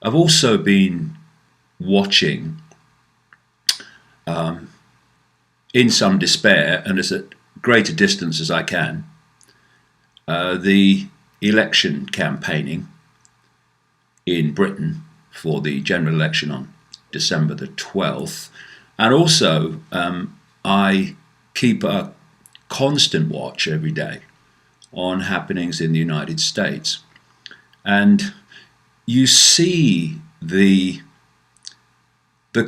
I've also been watching, in some despair and as at great a distance as I can, the election campaigning in Britain for the general election on December the 12th. And also, I keep a constant watch every day on happenings in the United States. And you see the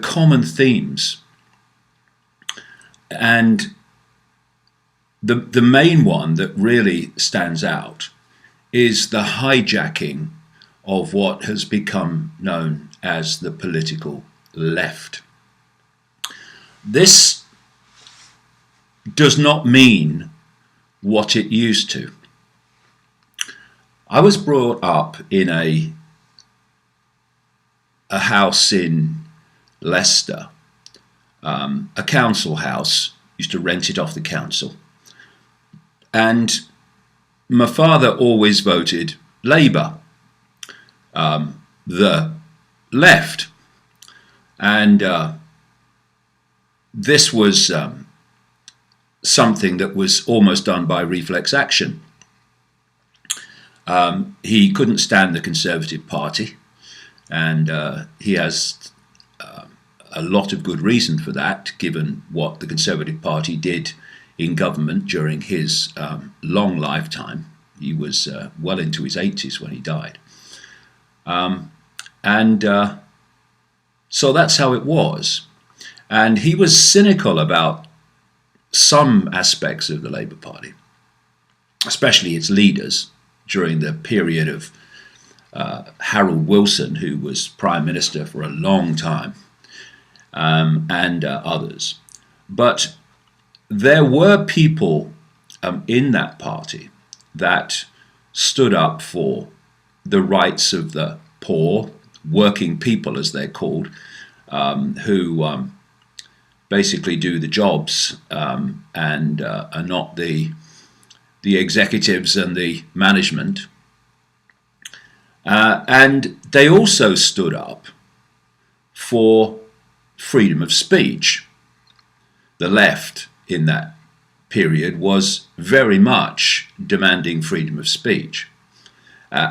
common themes. And the main one that really stands out is the hijacking of what has become known as the political left. This does not mean what it used to. I was brought up in a house in Leicester, a council house, used to rent it off the council. And my father always voted Labour, the left. And this was something that was almost done by reflex action. He couldn't stand the Conservative Party, and he has a lot of good reason for that, given what the Conservative Party did in government during his long lifetime. He was well into his 80s when he died. So that's how it was. And he was cynical about some aspects of the Labour Party, especially its leaders, during the period of Harold Wilson, who was Prime Minister for a long time, and others. But there were people in that party that stood up for the rights of the poor, working people as they're called, who basically do the jobs and are not the executives and the management. And they also stood up for freedom of speech. The left in that period was very much demanding freedom of speech.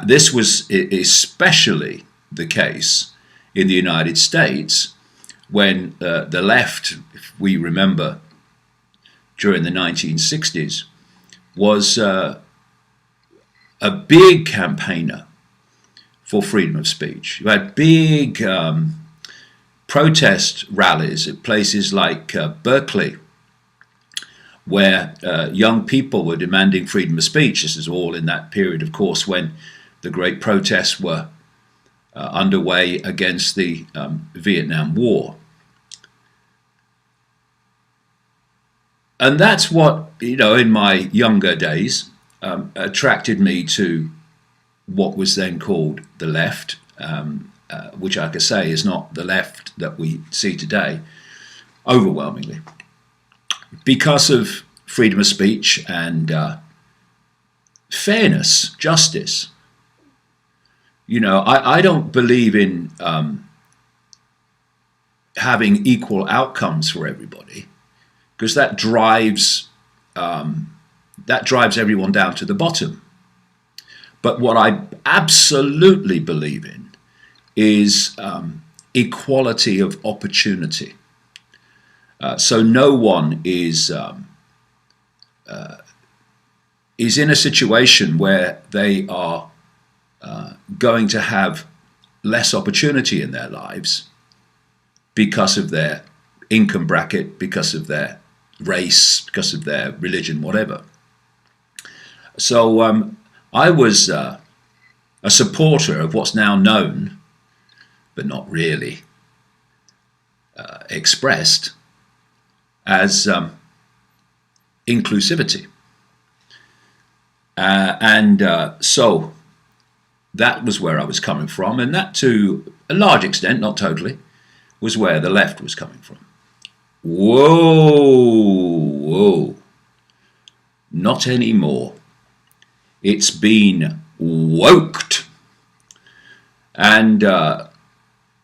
This was especially the case in the United States when the left, if we remember, during the 1960s, was a big campaigner for freedom of speech. You had big protest rallies at places like Berkeley, where young people were demanding freedom of speech. This is all in that period, of course, when the great protests were underway against the Vietnam War. And that's what, in my younger days, attracted me to what was then called the left, which I could say is not the left that we see today, overwhelmingly, because of freedom of speech and fairness, justice. I don't believe in having equal outcomes for everybody, because that drives everyone down to the bottom. But what I absolutely believe in is equality of opportunity. So no one is in a situation where they are going to have less opportunity in their lives because of their income bracket, because of their race, because of their religion, whatever. So I was a supporter of what's now known, but not really expressed, as inclusivity. So that was where I was coming from, and that, to a large extent, not totally, was where the left was coming from. Whoa, not anymore. It's been woked. And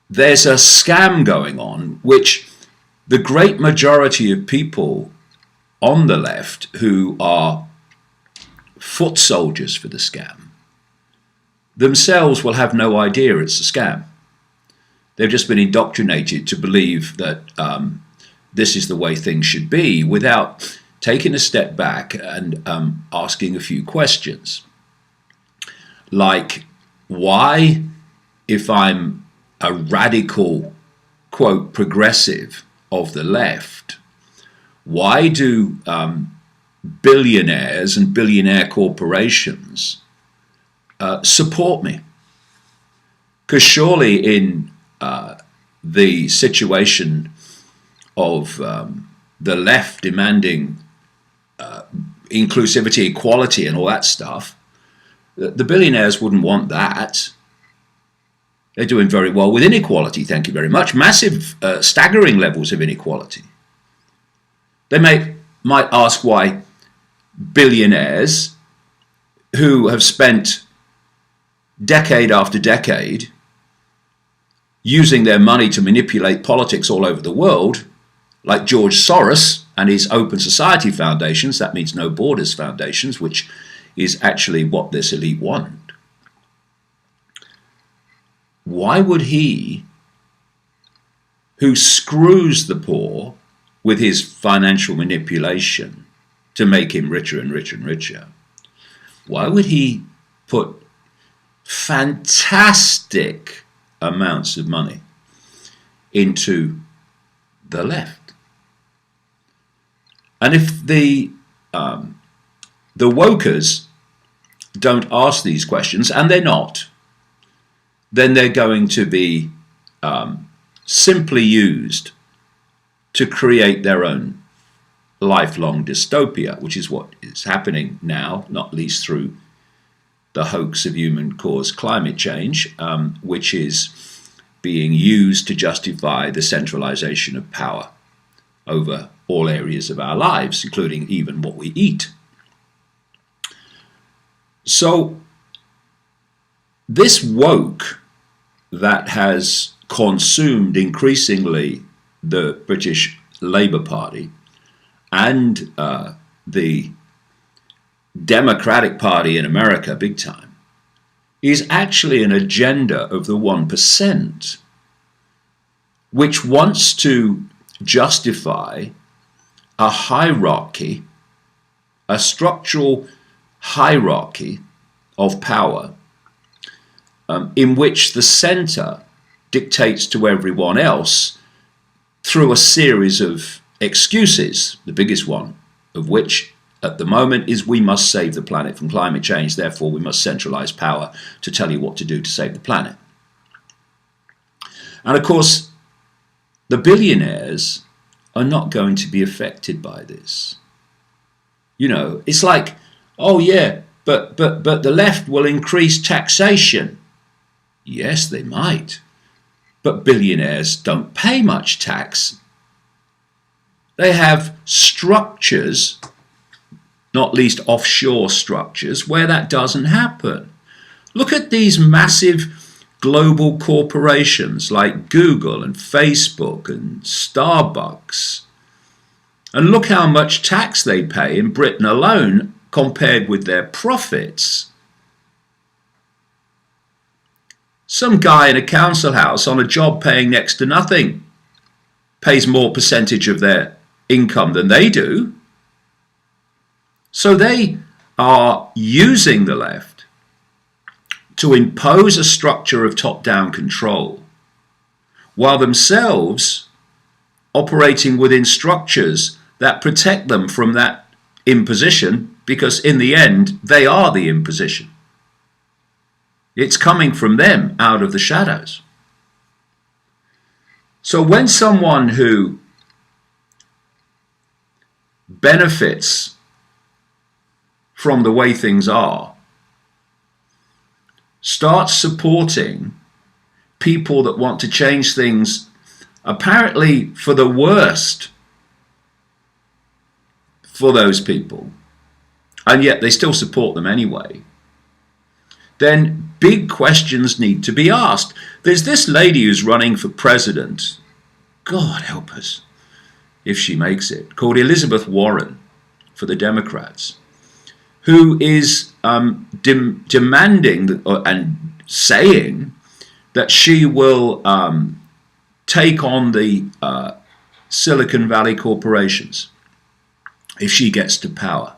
there's a scam going on, which the great majority of people on the left who are foot soldiers for the scam themselves will have no idea it's a scam. They've just been indoctrinated to believe that this is the way things should be without taking a step back and asking a few questions. Like, why, if I'm a radical, quote, progressive of the left, why do billionaires and billionaire corporations support me? Because surely in the situation of the left demanding inclusivity, equality, and all that stuff, the billionaires wouldn't want that. They're doing very well with inequality, thank you very much. Massive, staggering levels of inequality. They might ask why billionaires who have spent decade after decade using their money to manipulate politics all over the world, like George Soros and his Open Society Foundations, that means No Borders Foundations, which is actually what this elite want. Why would he, who screws the poor with his financial manipulation to make him richer and richer and richer, why would he put fantastic amounts of money into the left? And if the wokers don't ask these questions, and they're not, then they're going to be simply used to create their own lifelong dystopia, which is what is happening now, not least through the hoax of human-caused climate change, which is being used to justify the centralization of power over all areas of our lives, including even what we eat. So this woke that has consumed increasingly the British Labour Party and the Democratic Party in America big time is actually an agenda of the 1%, which wants to justify a hierarchy, a structural hierarchy of power in which the center dictates to everyone else through a series of excuses, the biggest one of which at the moment is we must save the planet from climate change, therefore we must centralize power to tell you what to do to save the planet. And of course, the billionaires are not going to be affected by this. You know, it's like, oh yeah, but the left will increase taxation. Yes, they might. But billionaires don't pay much tax. They have structures, not least offshore structures, where that doesn't happen. Look at these massive global corporations like Google and Facebook and Starbucks. And look how much tax they pay in Britain alone compared with their profits. Some guy in a council house on a job paying next to nothing pays more percentage of their income than they do. So they are using the left to impose a structure of top-down control, while themselves operating within structures that protect them from that imposition, because in the end, they are the imposition. It's coming from them out of the shadows. So when someone who benefits from the way things are starts supporting people that want to change things apparently for the worst for those people, and yet they still support them anyway, then big questions need to be asked. There's this lady who's running for president, God help us if she makes it, called Elizabeth Warren for the Democrats, who is demanding and saying that she will take on the Silicon Valley corporations if she gets to power.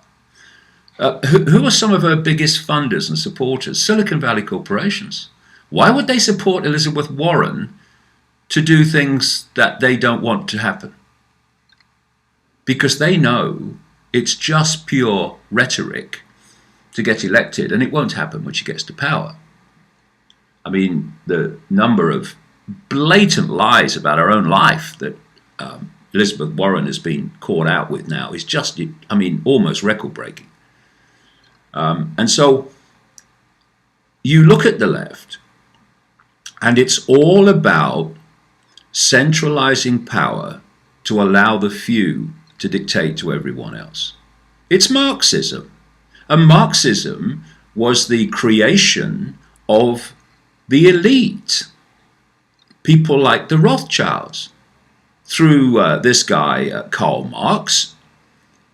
Who are some of her biggest funders and supporters? Silicon Valley corporations. Why would they support Elizabeth Warren to do things that they don't want to happen? Because they know it's just pure rhetoric to get elected, and it won't happen when she gets to power. I mean, the number of blatant lies about her own life that Elizabeth Warren has been caught out with now is just, I mean, almost record-breaking. And so you look at the left, and it's all about centralizing power to allow the few to dictate to everyone else. It's Marxism. And Marxism was the creation of the elite, people like the Rothschilds, through this guy, Karl Marx.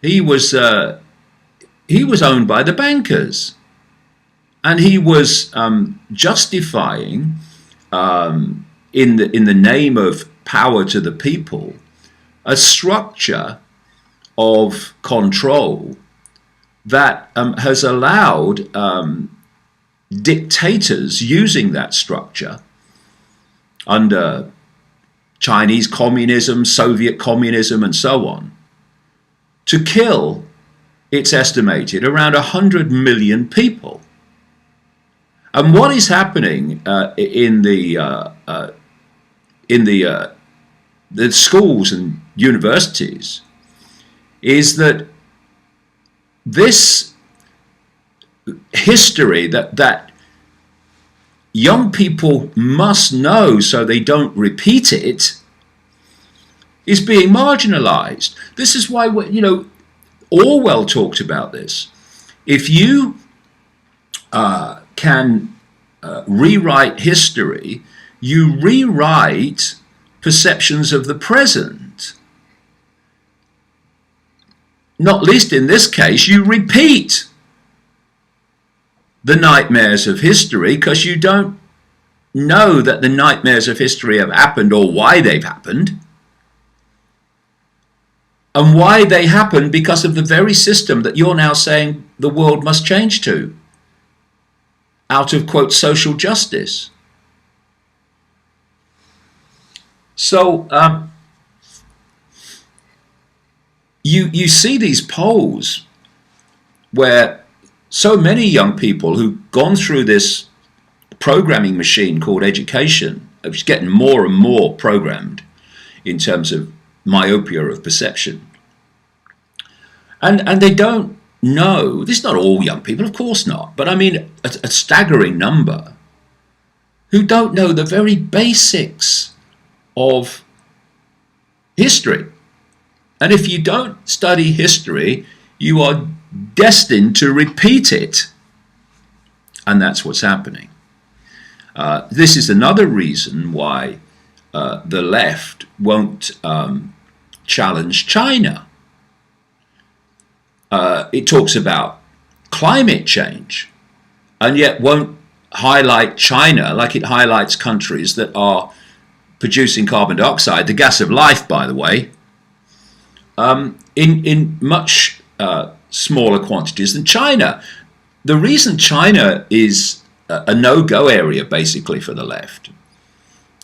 He was owned by the bankers, and he was justifying, in the name of power to the people, a structure of control that has allowed dictators using that structure under Chinese communism, Soviet communism, and so on, to kill, it's estimated, around 100 million people. And what is happening in the schools and universities is that this history that young people must know so they don't repeat it is being marginalized. This is why, Orwell talked about this. If you can rewrite history, you rewrite perceptions of the present. Not least in this case, you repeat the nightmares of history because you don't know that the nightmares of history have happened or why they've happened. And why they happened because of the very system that you're now saying the world must change to, out of, quote, social justice. So you see these polls where so many young people who've gone through this programming machine called education, which is getting more and more programmed in terms of myopia of perception. And they don't know, this is not all young people, of course not, but I mean a staggering number who don't know the very basics of history. And if you don't study history, you are destined to repeat it. And that's what's happening. This is another reason why the left won't challenge China. It talks about climate change and yet won't highlight China like it highlights countries that are producing carbon dioxide, the gas of life, by the way, in much smaller quantities than China. The reason China is a no-go area, basically, for the left,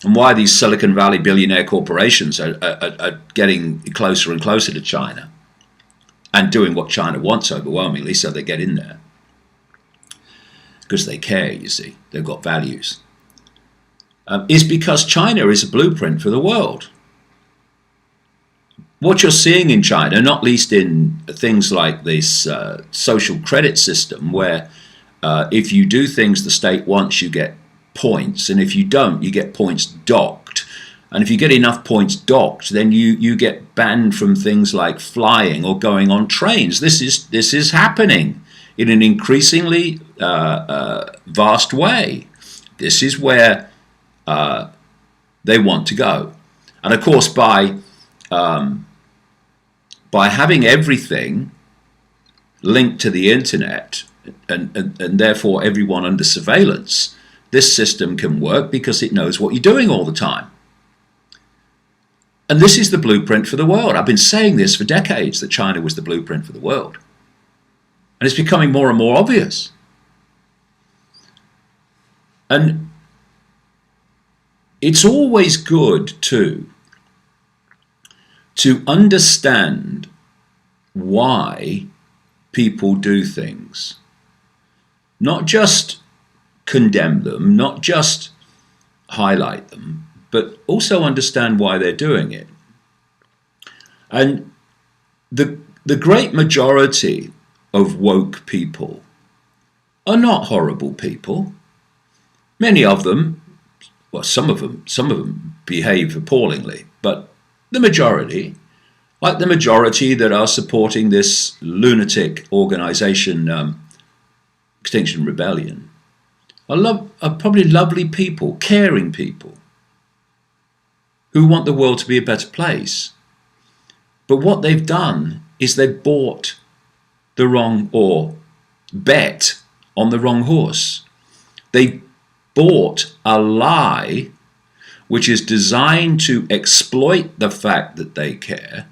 and why these Silicon Valley billionaire corporations are getting closer and closer to China and doing what China wants overwhelmingly, so they get in there. Because they care, you see. They've got values. Is because China is a blueprint for the world. What you're seeing in China, not least in things like this social credit system, where if you do things the state wants, you get points, and if you don't, you get points docked. And if you get enough points docked, then you get banned from things like flying or going on trains. This is happening in an increasingly vast way. This is where they want to go. And of course, by having everything linked to the internet and therefore everyone under surveillance, this system can work because it knows what you're doing all the time. And this is the blueprint for the world. I've been saying this for decades, that China was the blueprint for the world. And it's becoming more and more obvious. And it's always good, too, to understand why people do things. Not just condemn them, not just highlight them, but also understand why they're doing it. And the great majority of woke people are not horrible people. Many of them, well, some of them behave appallingly, but the majority, like the majority that are supporting this lunatic organization, Extinction Rebellion, are probably lovely people, caring people, who want the world to be a better place. But what they've done is they've bought the wrong, or bet on the wrong horse. They bought a lie which is designed to exploit the fact that they care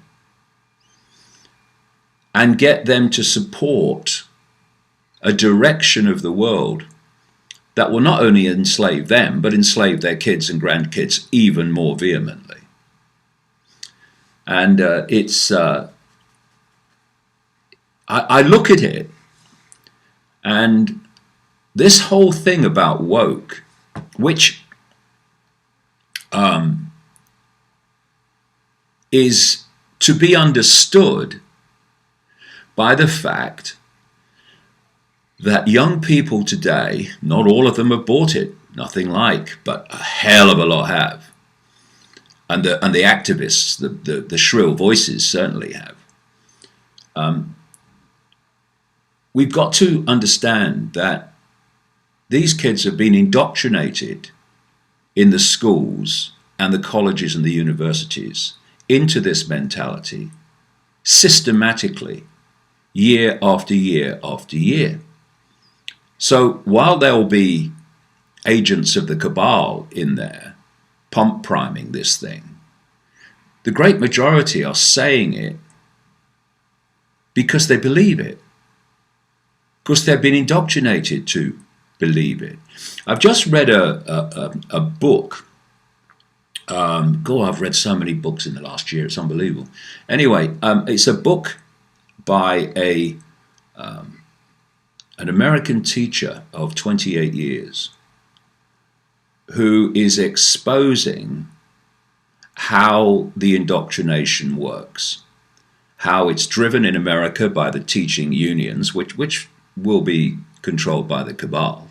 and get them to support a direction of the world that will not only enslave them, but enslave their kids and grandkids even more vehemently. And I look at it, and this whole thing about woke, which is to be understood by the fact that young people today, not all of them have bought it, nothing like, but a hell of a lot have. And the activists, the shrill voices certainly have. We've got to understand that these kids have been indoctrinated in the schools and the colleges and the universities into this mentality systematically, year after year after year. So while there will be agents of the cabal in there pump priming this thing, the great majority are saying it because they believe it, because they've been indoctrinated to believe it. I've just read a book. I've read so many books in the last year, it's unbelievable. Anyway, it's a book by an American teacher of 28 years who is exposing how the indoctrination works, how it's driven in America by the teaching unions, which will be controlled by the cabal.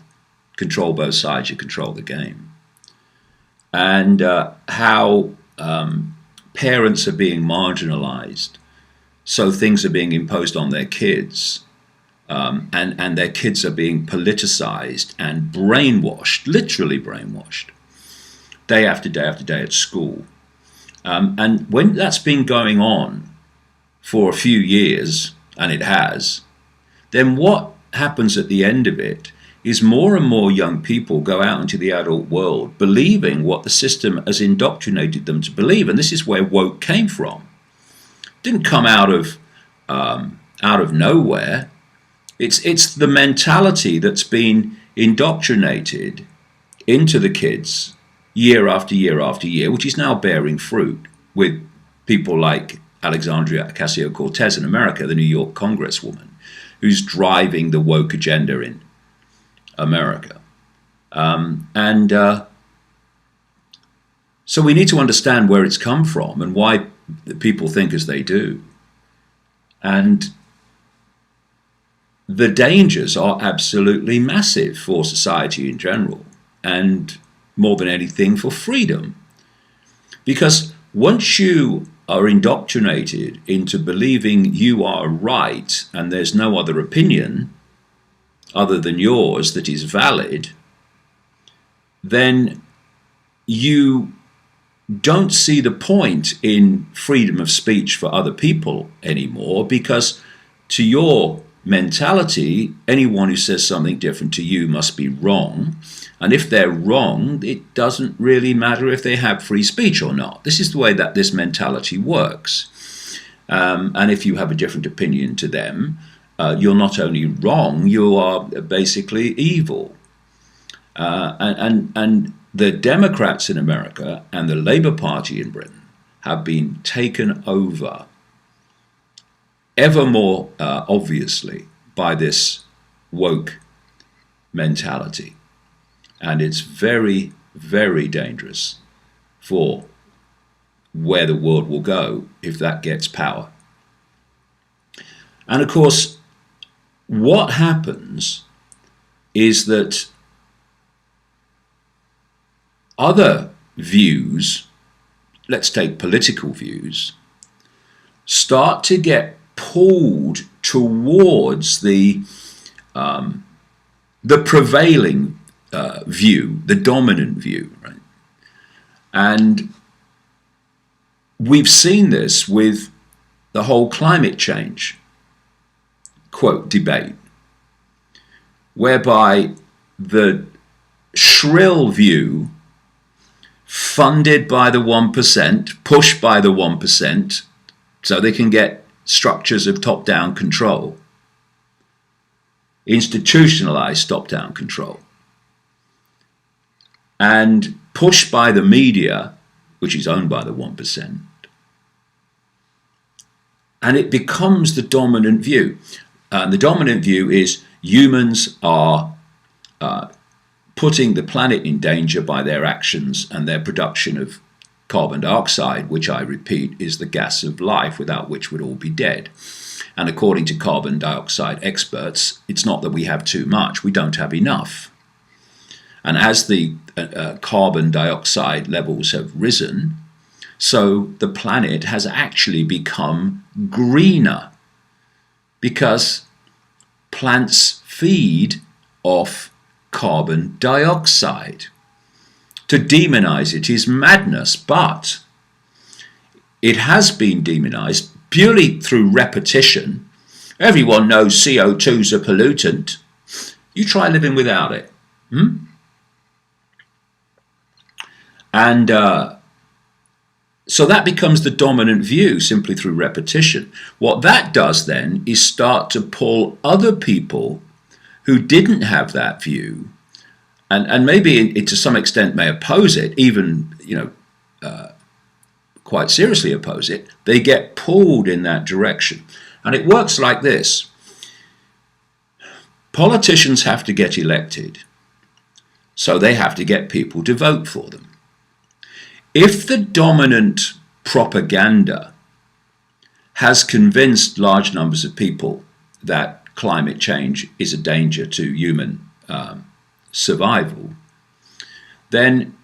Control both sides, you control the game. And how parents are being marginalized, so things are being imposed on their kids, and their kids are being politicized and brainwashed, literally brainwashed, day after day after day at school. And when that's been going on for a few years, and it has, then what happens at the end of it is more and more young people go out into the adult world believing what the system has indoctrinated them to believe. And this is where woke came from. It didn't come out of nowhere. It's the mentality that's been indoctrinated into the kids year after year after year, which is now bearing fruit with people like Alexandria Ocasio-Cortez in America, the New York Congresswoman, who's driving the woke agenda in America. So we need to understand where it's come from and why people think as they do. And the dangers are absolutely massive for society in general, and more than anything for freedom. Because once you are indoctrinated into believing you are right and there's no other opinion, other than yours that is valid, then you don't see the point in freedom of speech for other people anymore, because to your mentality, anyone who says something different to you must be wrong. And if they're wrong, it doesn't really matter if they have free speech or not. This is the way that this mentality works. And if you have a different opinion to them, you're not only wrong, you are basically evil. And the Democrats in America and the Labour Party in Britain have been taken over ever more obviously by this woke mentality. And it's very, very dangerous for where the world will go if that gets power. And of course, what happens is that other views, let's take political views, start to get pulled towards the prevailing view, the dominant view, right? And we've seen this with the whole climate change, quote, debate, whereby the shrill view, funded by the 1%, pushed by the 1%, so they can get structures of top-down control, institutionalized top-down control, and pushed by the media, which is owned by the 1%, and it becomes the dominant view. And the dominant view is humans are putting the planet in danger by their actions and their production of carbon dioxide, which, I repeat, is the gas of life, without which we'd all be dead. And according to carbon dioxide experts, it's not that we have too much, we don't have enough. And as the carbon dioxide levels have risen, so the planet has actually become greener, because plants feed off carbon dioxide. To demonize it is madness, but it has been demonized purely through repetition. Everyone knows CO2 is a pollutant. You try living without it. And so that becomes the dominant view simply through repetition. What that does then is start to pull other people who didn't have that view, and maybe it to some extent may oppose it, even quite seriously oppose it. They get pulled in that direction. And it works like this. Politicians have to get elected, so they have to get people to vote for them. If the dominant propaganda has convinced large numbers of people that climate change is a danger to human survival, then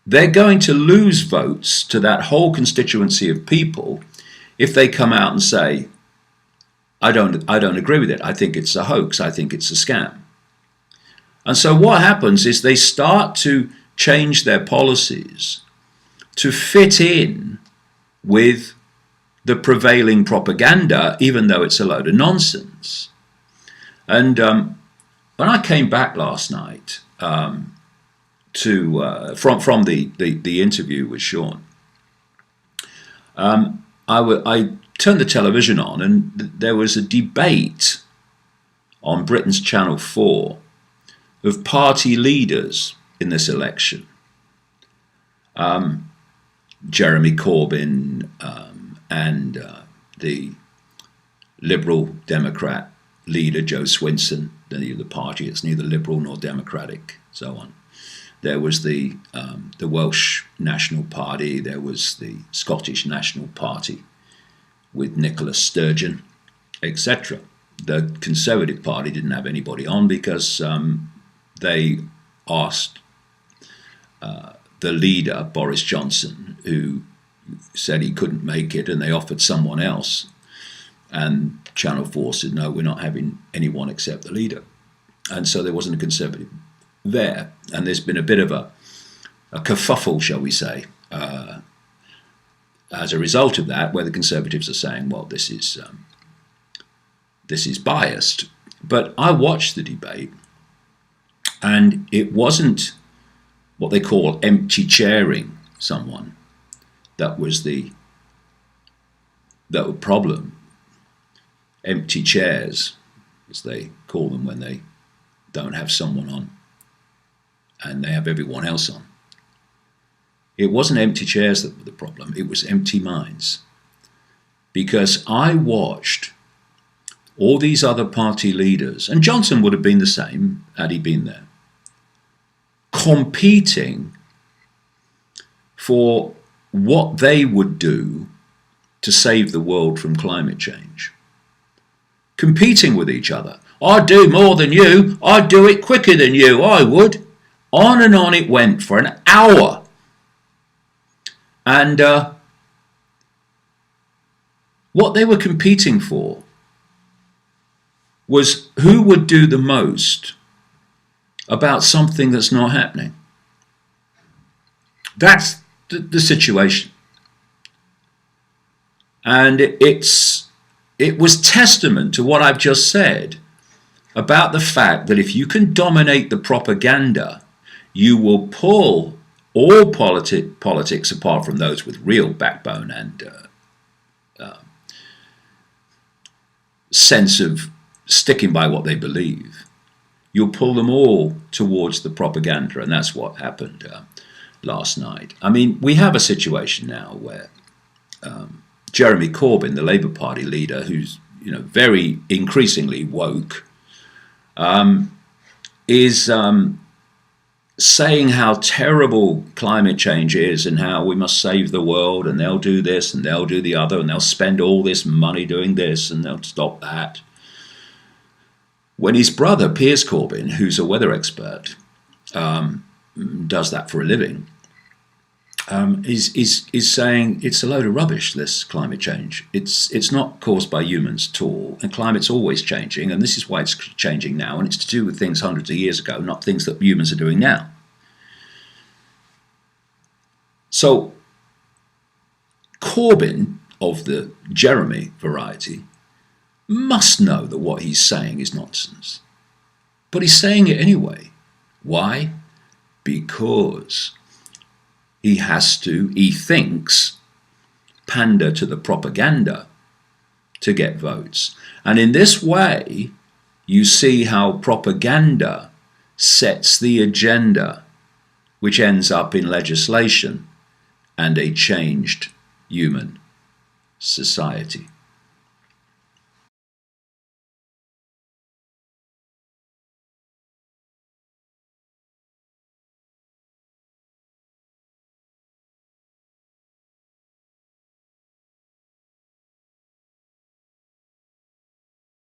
they're going to lose votes to that whole constituency of people if they come out and say, I don't agree with it, I think it's a hoax, I think it's a scam. And so what happens is they start to change their policies to fit in with the prevailing propaganda, even though it's a load of nonsense. And when I came back last night from the interview with Sean, I turned the television on, and there was a debate on Britain's Channel 4 of party leaders in this election. Jeremy Corbyn and the Liberal Democrat leader Joe Swinson, the party, it's neither Liberal nor Democratic, so on. There was the Welsh National Party, there was the Scottish National Party with Nicola Sturgeon, etc. The Conservative Party didn't have anybody on because they asked the leader, Boris Johnson, who said he couldn't make it, and they offered someone else. And Channel 4 said, no, we're not having anyone except the leader. and so there wasn't a Conservative there. And there's been a bit of a kerfuffle, shall we say, as a result of that, where the Conservatives are saying, well, this is biased. But I watched the debate, and it wasn't what they call empty chairing someone that was the problem. Empty chairs, as they call them when they don't have someone on and they have everyone else on. It wasn't empty chairs that were the problem, it was empty minds. Because I watched all these other party leaders, and Johnson would have been the same had he been there, competing for what they would do to save the world from climate change. Competing with each other. I'd do more than you. I'd do it quicker than you. I would. On and on it went for an hour. And what they were competing for was who would do the most about something that's not happening. That's the situation. And it was testament to what I've just said about the fact that if you can dominate the propaganda, you will pull all politics, apart from those with real backbone and sense of sticking by what they believe, you'll pull them all towards the propaganda, and that's what happened last night. I mean, we have a situation now where Jeremy Corbyn, the Labour Party leader, who's very increasingly woke, is saying how terrible climate change is and how we must save the world, and they'll do this and they'll do the other, and they'll spend all this money doing this and they'll stop that. When his brother, Piers Corbyn, who's a weather expert, does that for a living, is saying it's a load of rubbish, this climate change. It's not caused by humans at all, and climate's always changing, and this is why it's changing now, and it's to do with things hundreds of years ago, not things that humans are doing now. So Corbyn, of the Jeremy variety, must know that what he's saying is nonsense. But he's saying it anyway. Why? Because he has to, he thinks, pander to the propaganda to get votes. And in this way, you see how propaganda sets the agenda, which ends up in legislation and a changed human society.